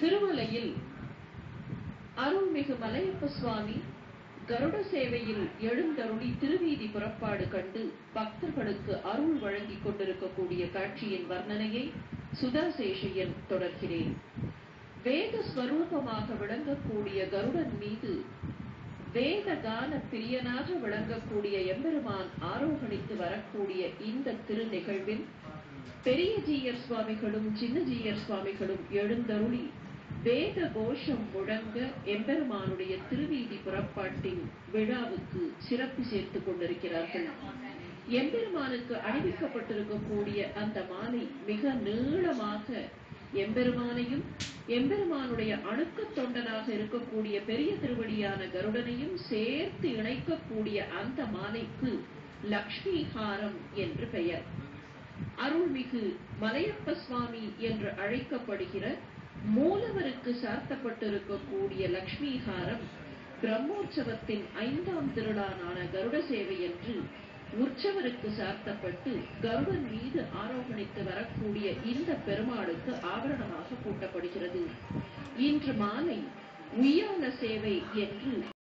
திருமலையில் அருள்மிகு மலையப்ப சுவாமி கருட சேவையில் எழுந்தருளி திருவீதி புறப்பாடு கண்டு பக்தர்களுக்கு அருள் வழங்கிக் கொண்டிருக்கக்கூடிய காட்சியின் வர்ணனையை சுதாசேஷையன் தொடர்கிறேன். வேத ஸ்வரூபமாக விளங்கக்கூடிய கருடன் மீது வேத கான பிரியனாக விளங்கக்கூடிய எம்பெருமான் ஆரோகணித்து வரக்கூடிய இந்த திரு நிகழ்வில் பெரிய ஜீயர் சுவாமிகளும் சின்ன ஜீயர் சுவாமிகளும் எழுந்தருளி வேத கோஷம் முழங்க எம்பெருமானுடைய திருவீதி புறப்பாட்டின் விழாவுக்கு சிறப்பு சேர்த்துக் கொண்டிருக்கிறார்கள். எம்பெருமானுக்கு அணிவிக்கப்பட்டிருக்கக்கூடிய அந்த மாலை மிக நீளமாக எம்பெருமானையும் எம்பெருமானுடைய அணுக்க தொண்டனாக இருக்கக்கூடிய பெரிய திருவடியான கருடனையும் சேர்த்து இணைக்கக்கூடிய அந்த மாலைக்கு லக்ஷ்மி ஹாரம் என்று பெயர். அருள்மிகு மலையப்ப சுவாமி என்று அழைக்கப்படுகிற மூலவருக்கு சார்த்தப்பட்டிருக்கக்கூடிய லக்ஷ்மி ஹாரம் பிரம்மோற்சவத்தின் 5ஆம் திருநாளான கருட சேவை என்று உற்சவருக்கு சார்த்தப்பட்டு கருடன் மீது ஆரோகணித்து வரக்கூடிய இந்த பெருமாளுக்கு ஆபரணமாக பூட்டப்படுகிறது. இன்று மாலை உய்யால சேவை என்று